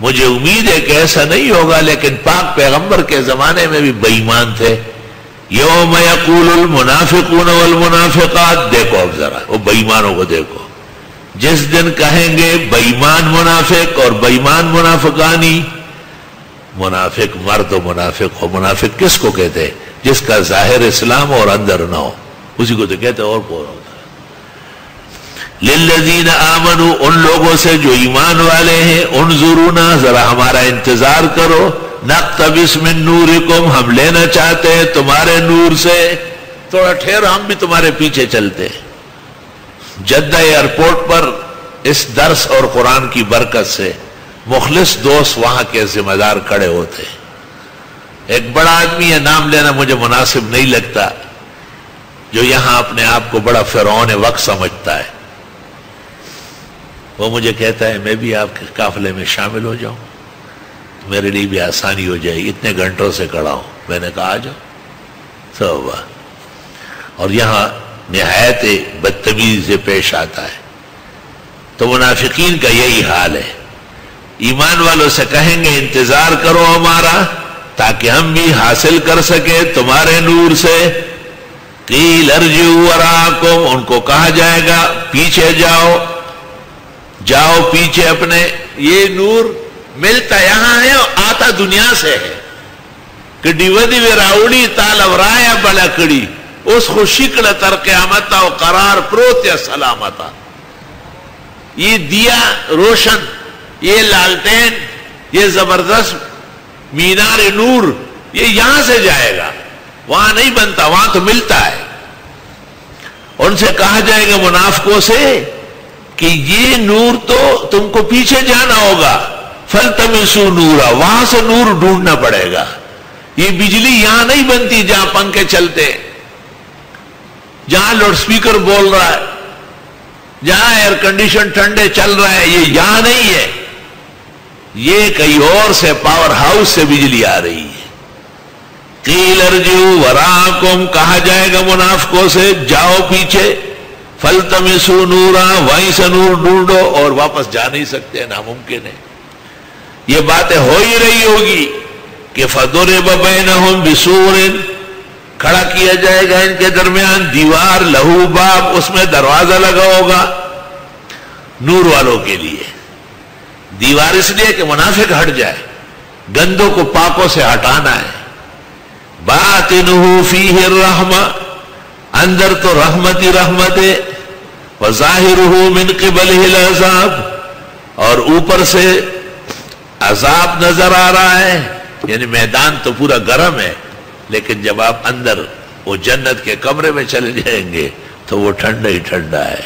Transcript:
مجھے امید ہے کہ ایسا نہیں ہوگا، لیکن پاک پیغمبر کے زمانے میں بھی بے ایمان تھے. یوم یقول المنافقون والمنافقات، دیکھو اب ذرا وہ بے ایمانوں کو دیکھو، جس دن کہیں گے بے ایمان منافق اور بے ایمان منافقانی. منافق مرد و منافق ہو. منافق کس کو کہتے ہیں؟ جس کا ظاہر اسلام اور اندر نہ ہو، اسی کو تو کہتے ہیں. اور کون ہوتا ہے؟ للذین آمنوا، ان لوگوں سے جو ایمان والے ہیں. انظرونا، ذرا ہمارا انتظار کرو. نقتبس من نورکم، ہم لینا چاہتے ہیں تمہارے نور سے. تھوڑا ٹھہرو، ہم بھی تمہارے پیچھے چلتے ہیں. جدہ ایئرپورٹ پر اس درس اور قرآن کی برکت سے مخلص دوست وہاں کے ذمہ دار کھڑے ہوتے ہیں. ایک بڑا آدمی ہے، نام لینا مجھے مناسب نہیں لگتا، جو یہاں اپنے آپ کو بڑا فرعون وقت سمجھتا ہے. وہ مجھے کہتا ہے میں بھی آپ کے قافلے میں شامل ہو جاؤں، میرے لیے بھی آسانی ہو جائے گی، اتنے گھنٹوں سے کھڑا ہوں. میں نے کہا آ جاؤ. توبہ. اور یہاں نہایت بدتمیزی سے پیش آتا ہے. تو منافقین کا یہی حال ہے. ایمان والوں سے کہیں گے انتظار کرو ہمارا، تاکہ ہم بھی حاصل کر سکیں تمہارے نور سے. قیل ارجعوا وراءکم، ان کو کہا جائے گا پیچھے جاؤ، جاؤ پیچھے اپنے. یہ نور ملتا یہاں ہے اور آتا دنیا سے ہے. کہ ڈیودی وراؤڑی تالورایا بلکڑی، اس خوشکڑ تر قیامتا و قرار پروتیا سلامتا. یہ دیا روشن، یہ لالٹین، یہ زبردست مینار نور، یہ یہاں سے جائے گا، وہاں نہیں بنتا، وہاں تو ملتا ہے. ان سے کہا جائے گا منافقوں سے کہ یہ نور تو تم کو پیچھے جانا ہوگا. فَالْتَمِسُوا نُورًا، وہاں سے نور ڈھونڈنا پڑے گا. یہ بجلی یہاں نہیں بنتی جہاں پنکھے چلتے، جہاں لاؤڈ سپیکر بول رہا ہے، جہاں ایئر کنڈیشن ٹھنڈے چل رہا ہے. یہ یہاں نہیں ہے، یہ کہیں اور سے پاور ہاؤس سے بجلی آ رہی ہے. قیل ارجعوا وراءکم، کہا جائے گا منافقوں سے جاؤ پیچھے. فَالْتَمِسُوا نُورًا، وہیں سے نور ڈھونڈو. اور واپس جا نہیں سکتے، ناممکن ہے. یہ باتیں ہو ہی رہی ہوگی کہ فَضُرِبَ بَيْنَهُمْ بِسُورٍ، کھڑا کیا جائے گا ان کے درمیان دیوار، لہو باب، اس میں دروازہ لگا ہوگا نور والوں کے لیے. دیوار اس لیے کہ منافق ہٹ جائے، گندوں کو پاکوں سے ہٹانا ہے. باطنہ فیہ الرحمہ، اندر تو رحمت ہی رحمت ہے. وظاہرہ من قبلہ العذاب، اور اوپر سے عذاب نظر آ رہا ہے. یعنی میدان تو پورا گرم ہے، لیکن جب آپ اندر وہ جنت کے کمرے میں چلے جائیں گے تو وہ ٹھنڈا ہی ٹھنڈا ہے.